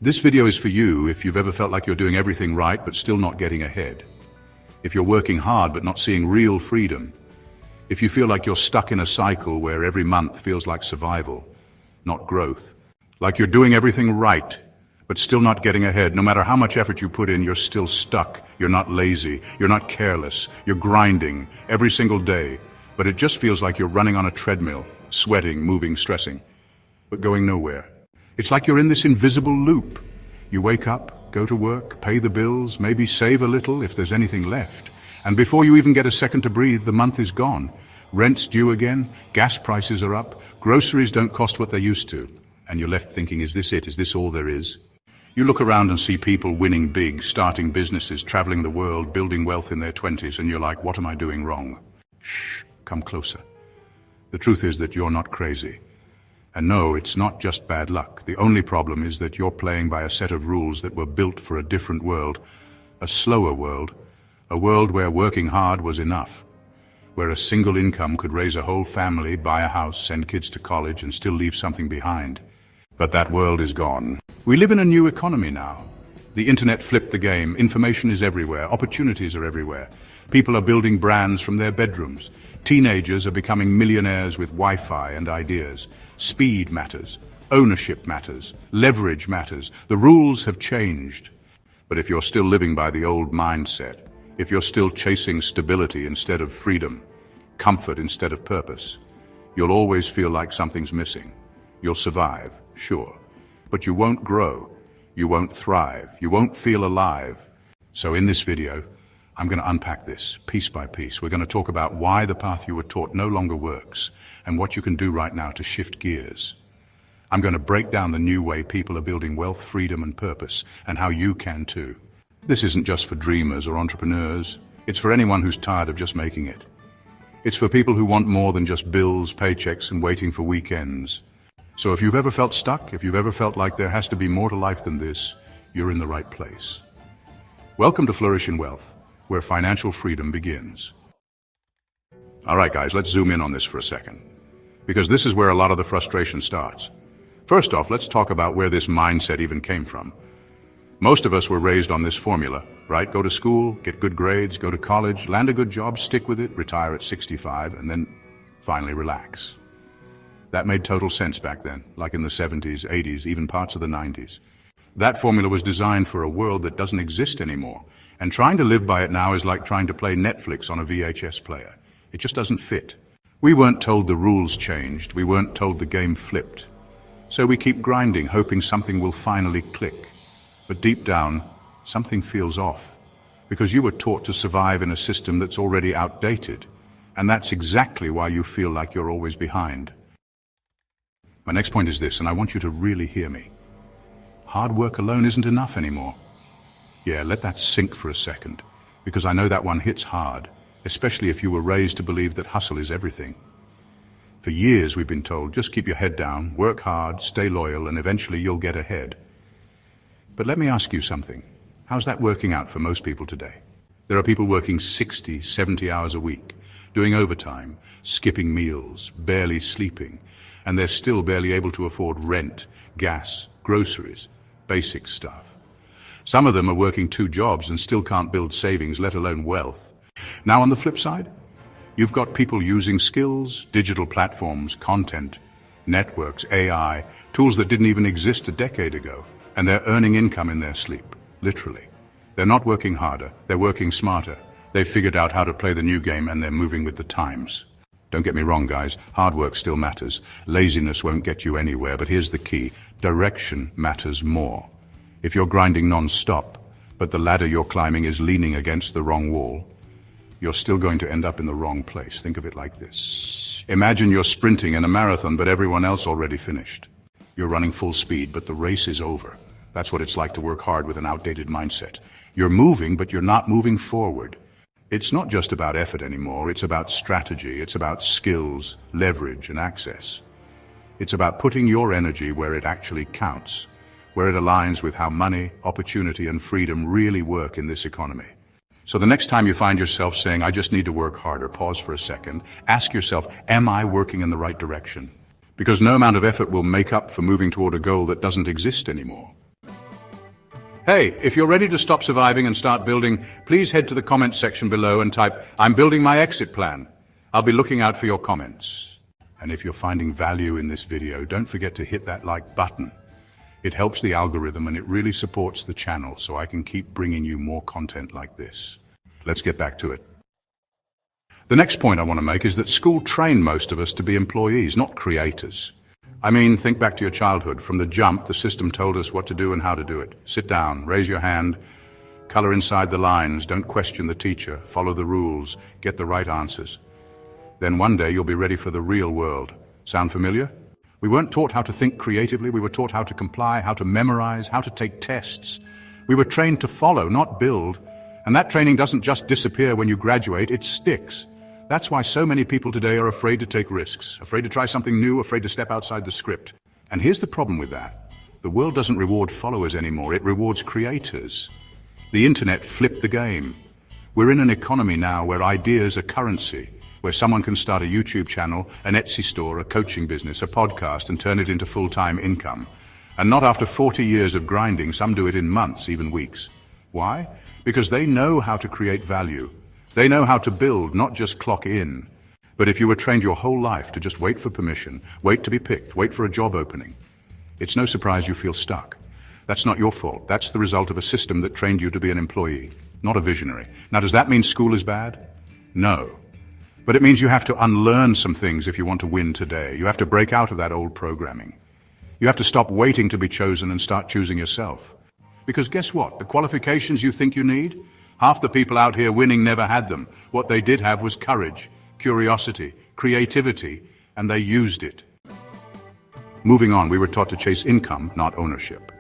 This video is for you if you've ever felt like you're doing everything right but still not getting ahead. If you're working hard but not seeing real freedom. If you feel like you're stuck in a cycle where every month feels like survival, not growth. Like you're doing everything right but still not getting ahead. No matter how much effort you put in, you're still stuck. You're not lazy. You're not careless. You're grinding every single day. But it just feels like you're running on a treadmill, sweating, moving, stressing, but going nowhere. It's like you're in this invisible loop. You wake up, go to work, pay the bills, maybe save a little if there's anything left. And before you even get a second to breathe, the month is gone. Rent's due again, gas prices are up, groceries don't cost what they used to. And you're left thinking, is this it? Is this all there is? You look around and see people winning big, starting businesses, traveling the world, building wealth in their 20s, and you're like, what am I doing wrong? Shh, come closer. The truth is that you're not crazy. And no, it's not just bad luck. The only problem is that you're playing by a set of rules that were built for a different world, a slower world, a world where working hard was enough, where a single income could raise a whole family, buy a house, send kids to college, and still leave something behind. But that world is gone. We live in a new economy now. The internet flipped the game. Information is everywhere. Opportunities are everywhere. People are building brands from their bedrooms. Teenagers are becoming millionaires with Wi-Fi and ideas. Speed matters. Ownership matters. Leverage matters. The rules have changed. But if you're still living by the old mindset, if you're still chasing stability instead of freedom, comfort instead of purpose, you'll always feel like something's missing. You'll survive, sure, but you won't grow. You won't thrive. You won't feel alive. So in this video, I'm going to unpack this piece by piece. We're going to talk about why the path you were taught no longer works and what you can do right now to shift gears. I'm going to break down the new way people are building wealth, freedom, and purpose, and how you can too. This isn't just for dreamers or entrepreneurs. It's for anyone who's tired of just making it. It's for people who want more than just bills, paychecks, and waiting for weekends. So if you've ever felt stuck, if you've ever felt like there has to be more to life than this, you're in the right place. Welcome to Flourish in Wealth, where financial freedom begins. All right, guys, let's zoom in on this for a second, because this is where a lot of the frustration starts. First off, let's talk about where this mindset even came from. Most of us were raised on this formula, right? Go to school, get good grades, go to college, land a good job, stick with it, retire at 65, and then finally relax. That made total sense back then, like in the 70s, 80s, even parts of the 90s. That formula was designed for a world that doesn't exist anymore. And trying to live by it now is like trying to play Netflix on a VHS player. It just doesn't fit. We weren't told the rules changed. We weren't told the game flipped. So we keep grinding, hoping something will finally click. But deep down, something feels off. Because you were taught to survive in a system that's already outdated. And that's exactly why you feel like you're always behind. My next point is this, and I want you to really hear me. Hard work alone isn't enough anymore. Yeah, let that sink for a second, because I know that one hits hard, especially if you were raised to believe that hustle is everything. For years we've been told, just keep your head down, work hard, stay loyal, and eventually you'll get ahead. But let me ask you something. How's that working out for most people today? There are people working 60, 70 hours a week, doing overtime, skipping meals, barely sleeping, and they're still barely able to afford rent, gas, groceries, basic stuff. Some of them are working 2 jobs and still can't build savings, let alone wealth. Now on the flip side, you've got people using skills, digital platforms, content, networks, AI, tools that didn't even exist a decade ago, and they're earning income in their sleep, literally. They're not working harder, they're working smarter. They've figured out how to play the new game and they're moving with the times. Don't get me wrong, guys, hard work still matters. Laziness won't get you anywhere, but here's the key. Direction matters more. If you're grinding non-stop, but the ladder you're climbing is leaning against the wrong wall, you're still going to end up in the wrong place. Think of it like this. Imagine you're sprinting in a marathon, but everyone else already finished. You're running full speed, but the race is over. That's what it's like to work hard with an outdated mindset. You're moving, but you're not moving forward. It's not just about effort anymore. It's about strategy. It's about skills, leverage, and access. It's about putting your energy where it actually counts, where it aligns with how money, opportunity, and freedom really work in this economy. So the next time you find yourself saying, I just need to work harder, pause for a second, ask yourself, am I working in the right direction? Because no amount of effort will make up for moving toward a goal that doesn't exist anymore. Hey, if you're ready to stop surviving and start building, please head to the comments section below and type, "I'm building my exit plan." I'll be looking out for your comments. And if you're finding value in this video, don't forget to hit that like button. It helps the algorithm and it really supports the channel so I can keep bringing you more content like this. Let's get back to it. The next point I want to make is that school trained most of us to be employees, not creators. I mean, think back to your childhood. From the jump, the system told us what to do and how to do it. Sit down, raise your hand, color inside the lines, don't question the teacher, follow the rules, get the right answers. Then one day you'll be ready for the real world. Sound familiar? We weren't taught how to think creatively, we were taught how to comply, how to memorize, how to take tests. We were trained to follow, not build. And that training doesn't just disappear when you graduate, it sticks. That's why so many people today are afraid to take risks, afraid to try something new, afraid to step outside the script. And here's the problem with that. The world doesn't reward followers anymore, it rewards creators. The internet flipped the game. We're in an economy now where ideas are currency, where someone can start a YouTube channel, an Etsy store, a coaching business, a podcast, and turn it into full-time income. And not after 40 years of grinding, some do it in months, even weeks. Why? Because they know how to create value. They know how to build, not just clock in. But if you were trained your whole life to just wait for permission, wait to be picked, wait for a job opening, it's no surprise you feel stuck. That's not your fault. That's the result of a system that trained you to be an employee, not a visionary. Now, does that mean school is bad? No. But it means you have to unlearn some things if you want to win today. You have to break out of that old programming. You have to stop waiting to be chosen and start choosing yourself. Because guess what? The qualifications you think you need? Half the people out here winning never had them. What they did have was courage, curiosity, creativity, and they used it. Moving on, we were taught to chase income, not ownership.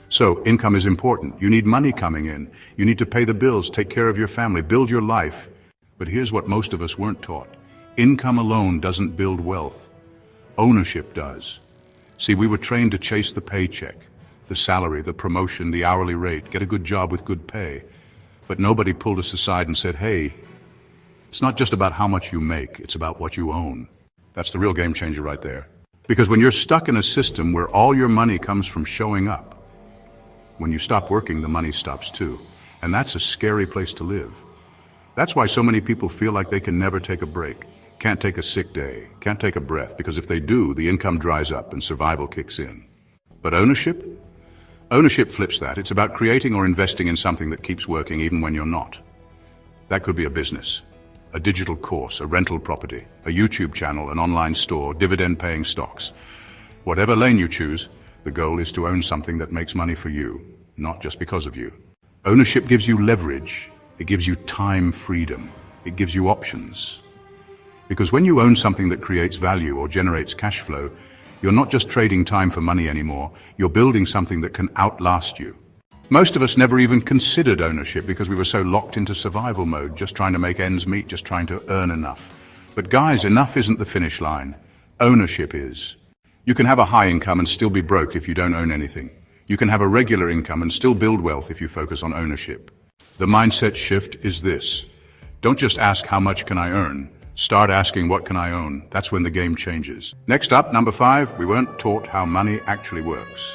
So, income is important. You need money coming in. You need to pay the bills, take care of your family, build your life. But here's what most of us weren't taught. Income alone doesn't build wealth. Ownership does. See, we were trained to chase the paycheck, the salary, the promotion, the hourly rate, get a good job with good pay. But nobody pulled us aside and said, hey, it's not just about how much you make, it's about what you own. That's the real game changer right there. Because when you're stuck in a system where all your money comes from showing up, when you stop working, the money stops too. And that's a scary place to live. That's why so many people feel like they can never take a break, can't take a sick day, can't take a breath, because if they do, the income dries up and survival kicks in. But ownership? Ownership flips that. It's about creating or investing in something that keeps working even when you're not. That could be a business, a digital course, a rental property, a YouTube channel, an online store, dividend-paying stocks. Whatever lane you choose, the goal is to own something that makes money for you, not just because of you. Ownership gives you leverage. It gives you time freedom. It gives you options. Because when you own something that creates value or generates cash flow, you're not just trading time for money anymore, you're building something that can outlast you. Most of us never even considered ownership because we were so locked into survival mode, just trying to make ends meet, just trying to earn enough. But guys, enough isn't the finish line. Ownership is. You can have a high income and still be broke if you don't own anything. You can have a regular income and still build wealth if you focus on ownership. The mindset shift is this. Don't just ask how much can I earn. Start asking what can I own. That's when the game changes. Next up, number 5, we weren't taught how money actually works.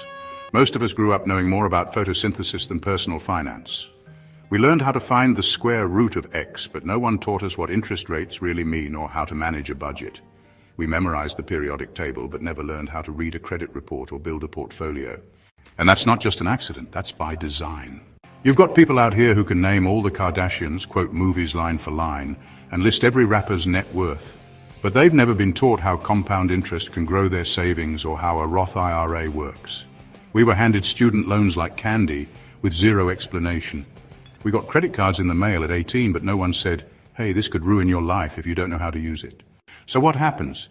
Most of us grew up knowing more about photosynthesis than personal finance. We learned how to find the square root of X, but no one taught us what interest rates really mean or how to manage a budget. We memorized the periodic table, but never learned how to read a credit report or build a portfolio. And that's not just an accident, that's by design. You've got people out here who can name all the Kardashians, quote movies line for line, and list every rapper's net worth. But they've never been taught how compound interest can grow their savings or how a Roth IRA works. We were handed student loans like candy with zero explanation. We got credit cards in the mail at 18, but no one said, hey, this could ruin your life if you don't know how to use it. So what happens?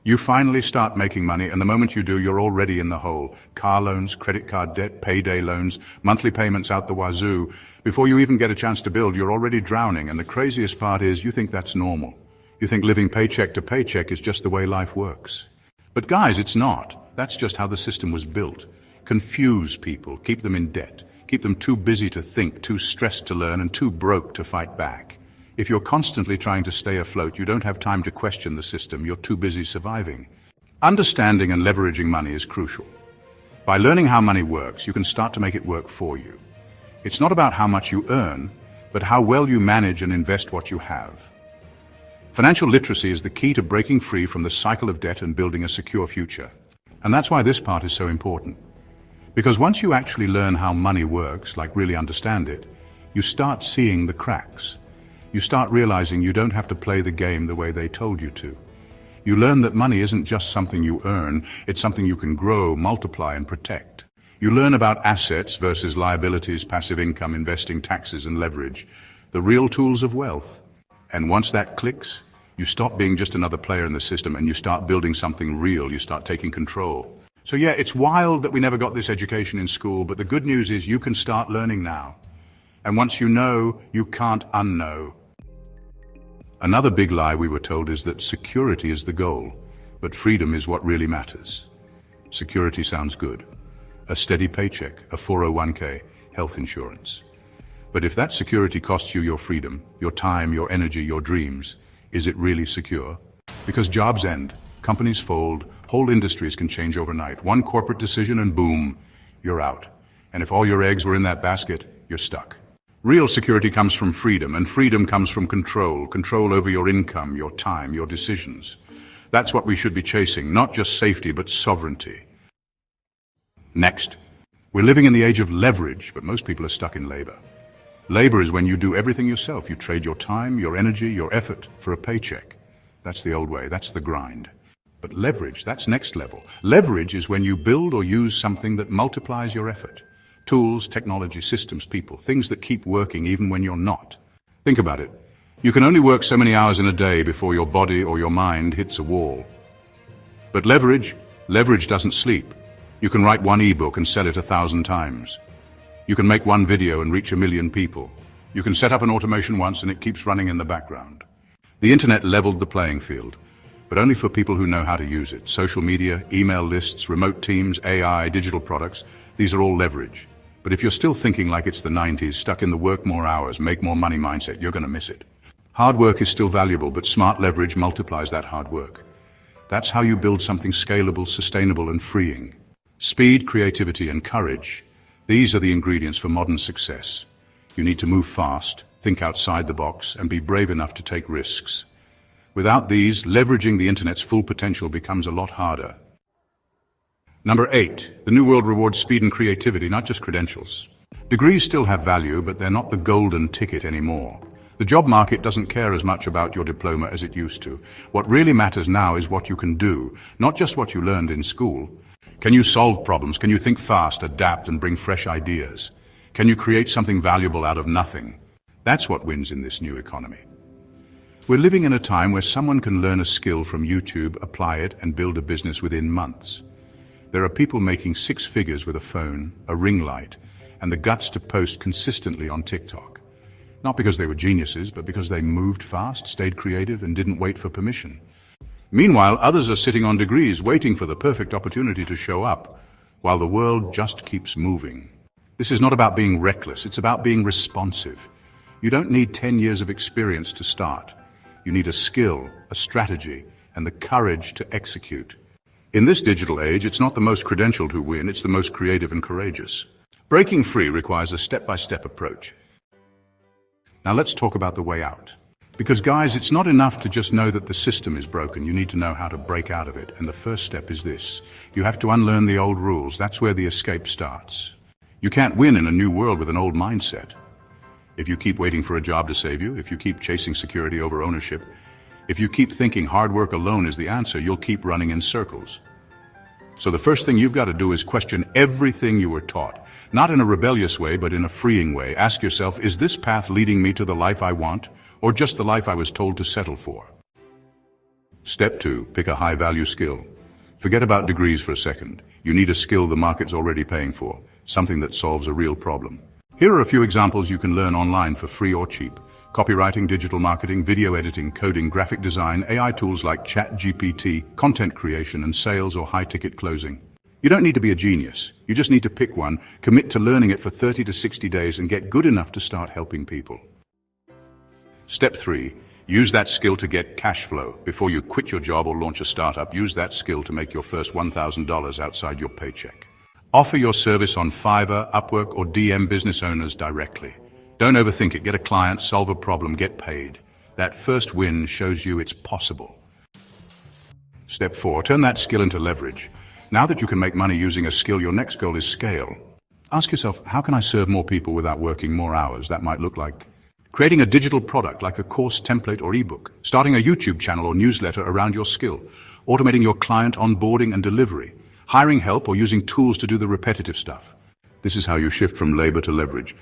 You finally start making money, and the moment you do, you're already in the hole. Car loans, credit card debt, payday loans, monthly payments out the wazoo. Before you even get a chance to build, you're already drowning, and the craziest part is you think that's normal. You think living paycheck to paycheck is just the way life works. But guys, it's not. That's just how the system was built. Confuse people, keep them in debt, keep them too busy to think, too stressed to learn, and too broke to fight back. If you're constantly trying to stay afloat, you don't have time to question the system, you're too busy surviving. Understanding and leveraging money is crucial. By learning how money works, you can start to make it work for you. It's not about how much you earn, but how well you manage and invest what you have. Financial literacy is the key to breaking free from the cycle of debt and building a secure future. And that's why this part is so important. Because once you actually learn how money works, like really understand it, you start seeing the cracks. You start realizing you don't have to play the game the way they told you to. You learn that money isn't just something you earn, it's something you can grow, multiply, and protect. You learn about assets versus liabilities, passive income, investing, taxes, and leverage, the real tools of wealth. And once that clicks, you stop being just another player in the system and you start building something real, you start taking control. So yeah, it's wild that we never got this education in school, but the good news is you can start learning now. And once you know, you can't unknow. Another big lie we were told is that security is the goal, but freedom is what really matters. Security sounds good. A steady paycheck, a 401k, health insurance. But if that security costs you your freedom, your time, your energy, your dreams, is it really secure? Because jobs end, companies fold, whole industries can change overnight. One corporate decision and boom, you're out. And if all your eggs were in that basket, you're stuck. Real security comes from freedom, and freedom comes from control. Control over your income, your time, your decisions. That's what we should be chasing, not just safety, but sovereignty. Next, we're living in the age of leverage, but most people are stuck in labor. Labor is when you do everything yourself. You trade your time, your energy, your effort for a paycheck. That's the old way, that's the grind. But leverage, that's next level. Leverage is when you build or use something that multiplies your effort. Tools, technology, systems, people, things that keep working even when you're not. Think about it. You can only work so many hours in a day before your body or your mind hits a wall. But leverage doesn't sleep. You can write one ebook and sell it 1,000 times. You can make one video and reach 1 million people. You can set up an automation once and it keeps running in the background. The internet leveled the playing field, but only for people who know how to use it. Social media, email lists, remote teams, AI, digital products, these are all leverage. But if you're still thinking like it's the 90s, stuck in the work more hours, make more money mindset, you're going to miss it. Hard work is still valuable, but smart leverage multiplies that hard work. That's how you build something scalable, sustainable, and freeing. Speed, creativity, and courage. These are the ingredients for modern success. You need to move fast, think outside the box, and be brave enough to take risks. Without these, leveraging the internet's full potential becomes a lot harder. Number 8, the new world rewards speed and creativity, not just credentials. Degrees still have value, but they're not the golden ticket anymore. The job market doesn't care as much about your diploma as it used to. What really matters now is what you can do, not just what you learned in school. Can you solve problems? Can you think fast, adapt, and bring fresh ideas? Can you create something valuable out of nothing? That's what wins in this new economy. We're living in a time where someone can learn a skill from YouTube, apply it, and build a business within months. There are people making 6 figures with a phone, a ring light, and the guts to post consistently on TikTok. Not because they were geniuses, but because they moved fast, stayed creative, and didn't wait for permission. Meanwhile, others are sitting on degrees, waiting for the perfect opportunity to show up, while the world just keeps moving. This is not about being reckless, it's about being responsive. You don't need 10 years of experience to start. You need a skill, a strategy, and the courage to execute. In this digital age, it's not the most credentialed who win, it's the most creative and courageous. Breaking free requires a step-by-step approach. Now let's talk about the way out. Because guys, it's not enough to just know that the system is broken. You need to know how to break out of it. And the first step is this. You have to unlearn the old rules. That's where the escape starts. You can't win in a new world with an old mindset. If you keep waiting for a job to save you, if you keep chasing security over ownership, if you keep thinking hard work alone is the answer, you'll keep running in circles. So the first thing you've got to do is question everything you were taught. Not in a rebellious way, but in a freeing way. Ask yourself, is this path leading me to the life I want? Or just the life I was told to settle for? Step 2, pick a high-value skill. Forget about degrees for a second. You need a skill the market's already paying for, something that solves a real problem. Here are a few examples you can learn online for free or cheap. Copywriting, digital marketing, video editing, coding, graphic design, AI tools like ChatGPT, content creation, and sales or high-ticket closing. You don't need to be a genius. You just need to pick one, commit to learning it for 30 to 60 days, and get good enough to start helping people. Step 3, use that skill to get cash flow. Before you quit your job or launch a startup, use that skill to make your first $1,000 outside your paycheck. Offer your service on Fiverr, Upwork, or DM business owners directly. Don't overthink it. Get a client, solve a problem, get paid. That first win shows you it's possible. Step 4, turn that skill into leverage. Now that you can make money using a skill, your next goal is scale. Ask yourself, how can I serve more people without working more hours? That might look like creating a digital product like a course, template, or ebook, starting a YouTube channel or newsletter around your skill, automating your client onboarding and delivery, hiring help, or using tools to do the repetitive stuff. This is how you shift from labor to leverage.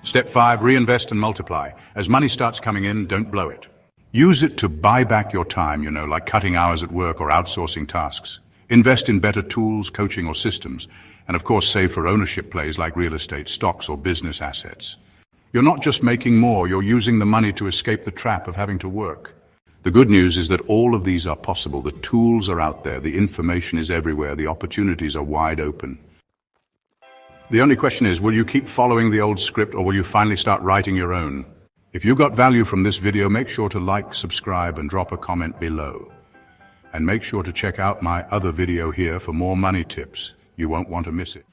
Step 5, reinvest and multiply. As money starts coming in, don't blow it. Use it to buy back your time, like cutting hours at work or outsourcing tasks. Invest in better tools, coaching, or systems. And of course, save for ownership plays like real estate, stocks, or business assets. You're not just making more, you're using the money to escape the trap of having to work. The good news is that all of these are possible. The tools are out there, the information is everywhere, the opportunities are wide open. The only question is, will you keep following the old script, or will you finally start writing your own? If you got value from this video, make sure to like, subscribe, and drop a comment below. And make sure to check out my other video here for more money tips. You won't want to miss it.